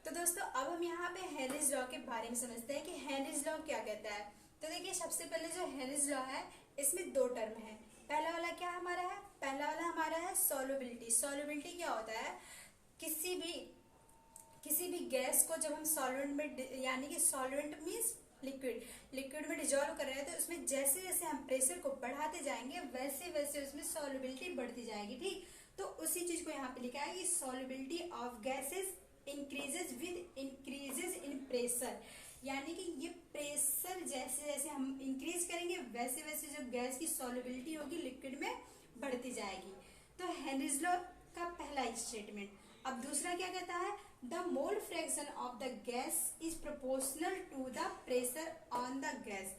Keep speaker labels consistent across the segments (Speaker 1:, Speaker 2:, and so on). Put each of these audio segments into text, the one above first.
Speaker 1: तो दोस्तों अब हम यहाँ पे हेनरीज लॉ के बारे में समझते हैं कि हेनरीज लॉ क्या कहता है। तो देखिए सबसे पहले जो हेनरीज लॉ है इसमें दो टर्म है। पहला वाला क्या हमारा है, पहला वाला हमारा है सॉल्युबिलिटी। सॉल्युबिलिटी क्या होता है, किसी भी गैस को जब हम सॉल्वेंट में यानी कि सॉल्वेंट मीन्स लिक्विड में डिजोल्व कर रहे हैं तो उसमें जैसे जैसे हम प्रेशर को बढ़ाते जाएंगे वैसे वैसे उसमें सॉल्युबिलिटी बढ़ती जाएगी। ठीक, तो उसी चीज को यहाँ पे लिखा है कि solubility of gases increases with increases in pressure, यानी कि ये प्रेशर जैसे जैसे हम इंक्रीज करेंगे वैसे वैसे जो गैस की सॉल्युबिलिटी होगी लिक्विड में बढ़ती जाएगी। तो हेनरीज लॉ का पहला स्टेटमेंट। अब दूसरा क्या कहता है, the mole fraction of the gas is proportional to the pressure on the gas.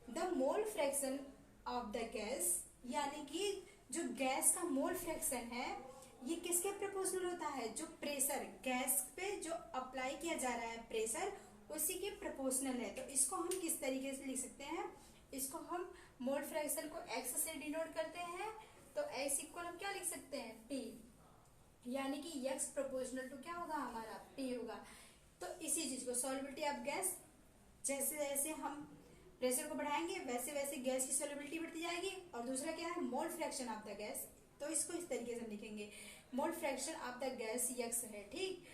Speaker 1: The mole fraction of the gas यानी कि जो गैस का मोल फ्रैक्शन है ये किसके प्रोपोर्शनल होता है, जो प्रेशर गैस पे जो अप्लाई किया जा रहा है प्रेशर उसी के प्रोपोर्शनल है। तो इसको हम किस तरीके से लिख सकते हैं, इसको हम मोल फ्रैक्शन को x से डिनोट करते हैं। तो x इक्वल हम क्या लिख सकते हैं, p, यानी कि x प्रोपोर्शनल टू क्या होगा हमारा p होगा। तो इसी चीज को सॉल्युबिलिटी ऑफ गैस, जैसे जैसे हम प्रेशर को बढ़ाएंगे वैसे वैसे गैस की सॉल्युबिलिटी बढ़ती जाएगी। और दूसरा क्या है, mole fraction of the gas, तो इसको इस तरीके से लिखेंगे mole fraction of the gas x है, ठीक,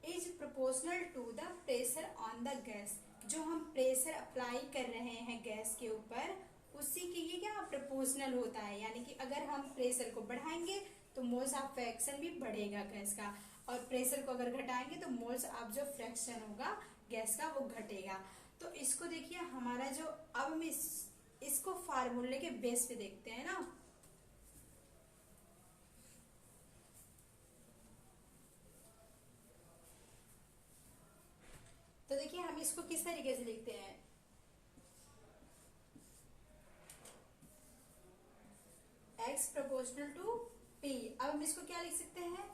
Speaker 1: is proportional to the pressure on the gas. जो हम प्रेशर अप्लाई कर रहे हैं गैस के ऊपर उसी के ये क्या प्रोपोर्शनल होता है, यानी कि अगर हम प्रेशर को बढ़ाएंगे तो मोल्स ऑफ फ्रैक्शन भी बढ़ेगा गैस का, और प्रेशर को अगर घटाएंगे तो मोल्स ऑफ जो फ्रैक्शन होगा गैस का वो घटेगा। तो इसको देखिए हमारा जो अब हम इसको फार्मूले के बेस पे देखते हैं ना। तो देखिए हम इसको किस तरीके से लिखते हैं, x प्रोपोर्शनल टू p। अब हम इसको क्या लिख सकते हैं,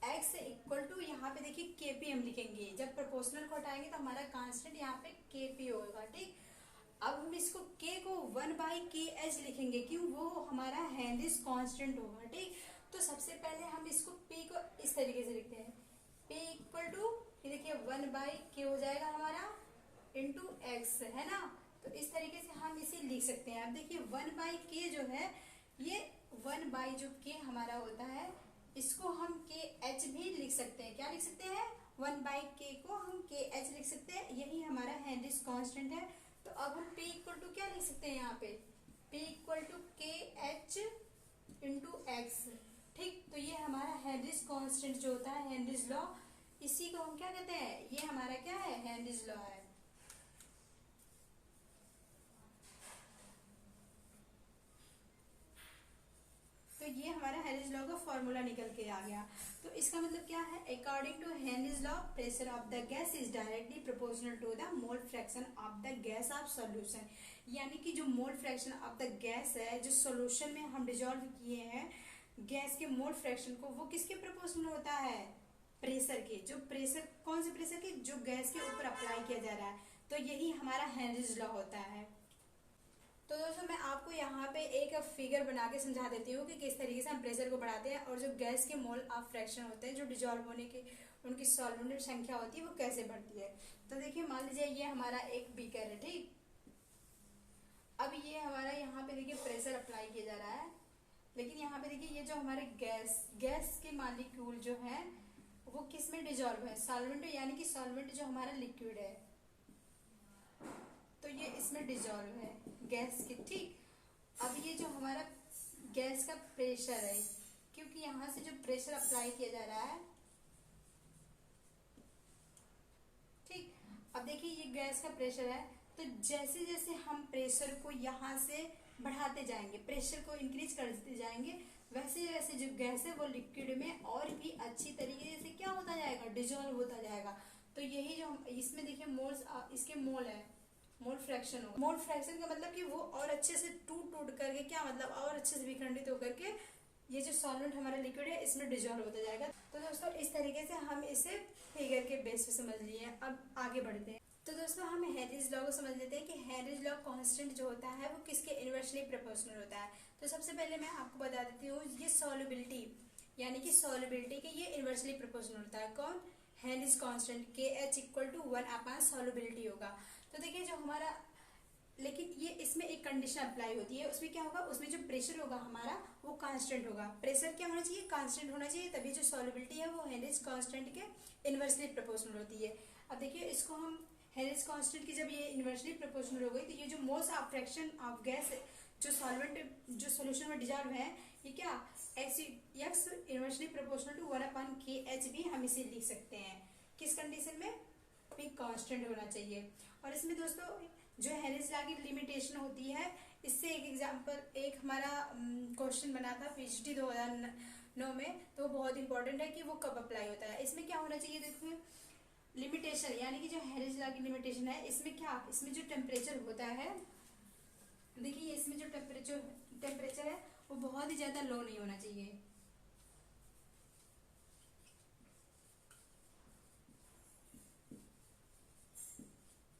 Speaker 1: x इक्वल टू यहाँ पे देखिए kp हम लिखेंगे, जब प्रोपोर्शनल को हटाएंगे तो हमारा कांस्टेंट यहाँ पे kp होगा, ठीक। अब हम इसको k को 1/kh लिखेंगे क्यों, वो हमारा हेनरीज कांस्टेंट होगा, ठीक। तो सबसे पहले हम इसको p को इस तरीके से लिखते हैं, p इक्वल टू ये देखिए 1/k हो जाएगा हमारा इंटू x, है ना। तो इस तरीके से हम इसे लिख सकते हैं। अब देखिए 1/k जो है ये 1 जो k हमारा होता है इसको हम kh भी लिख सकते हैं। क्या लिख सकते हैं, 1/k को हम kh लिख सकते हैं, यही हमारा हेनरीज कांस्टेंट है। तो अब हम p इक्वल टू क्या लिख सकते हैं यहाँ पे, p equal to kh into x, ठीक। तो ये हमारा हेनरीज कांस्टेंट जो होता है हेनरीज लॉ, इसी को हम क्या कहते हैं, ये हमारा क्या है हेनरीज लॉ है। तो ये हमारा हेनरीज लॉ का फॉर्मूला निकल के आ गया। तो इसका मतलब क्या है, according to Henry's law pressure of the gas is directly proportional to the mole fraction of the gas of solution. यानी कि जो mole fraction of the gas है जो सॉल्यूशन में हम डिजोल्व किए हैं गैस के मोल फ्रैक्शन को, वो किसके प्रोपोर्शनल होता है, प्रेशर के। जो प्रेशर कौन से प्रेशर के, जो गैस के ऊपर अप्लाई किया जा रहा है। तो यही हमारा हेनरीज लॉ होता है। तो दोस्तों मैं आपको यहाँ पे एक फिगर बना के समझा देती हूँ कि किस तरीके से हम प्रेशर को बढ़ाते हैं और जो गैस के मोल ऑफ फ्रैक्शन होते हैं जो डिजोल्व होने की उनकी सॉल्वेंट संख्या होती है वो कैसे बढ़ती है। तो देखिए मान लीजिए ये हमारा एक बीकर है, ठीक। अब ये हमारा यहाँ पे देखिए प्रेशर अप्लाई किया जा रहा है, लेकिन यहाँ पे देखिए ये जो हमारे गैस के मॉलिक्यूल जो है वो किस में डिजोल्व है, सॉल्वेंट, यानी कि सॉल्वेंट जो हमारा लिक्विड है तो ये इसमें डिजोल्व है गैस के, ठीक। अब ये जो हमारा गैस का प्रेशर है, क्योंकि यहाँ से जो प्रेशर अप्लाई किया जा रहा है, ठीक। अब देखिए ये गैस का प्रेशर है, तो जैसे जैसे हम प्रेशर को यहाँ से बढ़ाते जाएंगे, प्रेशर को इंक्रीज करते जाएंगे, वैसे वैसे जो गैस है वो लिक्विड में और भी अच्छी तरीके से क्या होता जाएगा, डिजोल्व होता जाएगा। तो यही जो हम इसमें देखिए मोल्स, इसके मोल है, मोल फ्रैक्शन होगा। मोल फ्रैक्शन का मतलब कि वो और अच्छे से टूट टूट करके क्या मतलब और अच्छे से विखंडित होकर के ये जो सॉल्वेंट हमारा लिक्विड है इसमें डिजोल्व होता जाएगा। तो दोस्तों इस तरीके से हम इसे फिगर के बेस पे समझ लिए। अब आगे बढ़ते हैं। तो दोस्तों हम हेनरीज लॉ को समझ लेते हैं कि हेनरीज लॉ कांस्टेंट जो होता है वो किसके इनवर्सली प्रोपोर्शनल होता है। तो सबसे पहले मैं आपको बता देती हूँ ये सॉल्युबिलिटी, यानी कि सॉल्युबिलिटी के ये इनवर्सली प्रोपोर्शनल होता है। कौन, Henry's constant KH equal to 1/, solubility होगा। तो देखिए जो हमारा, लेकिन ये इसमें एक कंडीशन अप्लाई होती है, उसमें क्या होगा, उसमें जो प्रेशर होगा हमारा वो कांस्टेंट होगा। प्रेशर क्या होना चाहिए, कांस्टेंट होना चाहिए, तभी जो सॉल्युबिलिटी है वो हेनरीज कांस्टेंट के इनवर्सली प्रोपोर्शनल होती है। अब देखिए इसको हम हेनरीज कांस्टेंट की जब ये इनवर्सली प्रोपोर्शनल हो गई तो ये जो moles of fraction of gas जो सॉल्वेंट जो सोल्यूशन में डिजॉल्व है, ये क्या x inversely proportional to 1/KH भी हम इसे लिख सकते हैं। किस कंडीशन में, भी कांस्टेंट होना चाहिए। और इसमें दोस्तों जो हेनरीज लॉ की लिमिटेशन होती है, इससे एक एग्जांपल, एक हमारा क्वेश्चन बना था PGT 2009 में, तो बहुत इंपॉर्टेंट है कि वो कब अप्लाई होता है। इसमें क्या होना चाहिए, देखिए लिमिटेशन यानी कि जो हेनरीज लॉ की लिमिटेशन है, इसमें क्या, इसमें जो टेम्परेचर होता है, देखिए इसमें जो टेम्परेचर है वो बहुत ही ज्यादा लो नहीं होना चाहिए।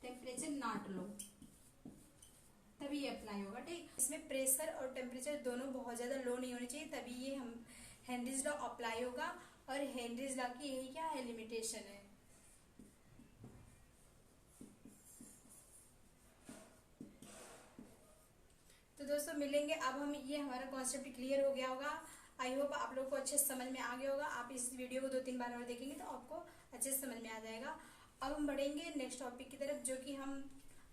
Speaker 1: टेम्परेचर नॉट लो, तभी ये अप्लाई होगा, ठीक। इसमें प्रेशर और टेम्परेचर दोनों बहुत ज्यादा लो नहीं होने चाहिए, तभी ये हम हेनरीज लॉ अप्लाई होगा। और हेनरीज लॉ की यही क्या है, लिमिटेशन है। तो दोस्तों मिलेंगे, अब हम, ये हमारा कॉन्सेप्ट क्लियर हो गया होगा। आई होप आप लोग को अच्छे से समझ में आ गया होगा। आप इस वीडियो को 2-3 बार और देखेंगे तो आपको अच्छे से समझ में आ जाएगा। अब हम बढ़ेंगे नेक्स्ट टॉपिक की तरफ, जो कि हम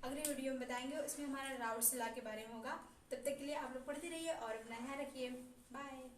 Speaker 1: अगले वीडियो में बताएंगे। उसमें हमारा राउल्स लॉ के बारे में होगा। तब तक के लिए आप लोग पढ़ते रहिए और अपना ध्यान रखिए। बाय।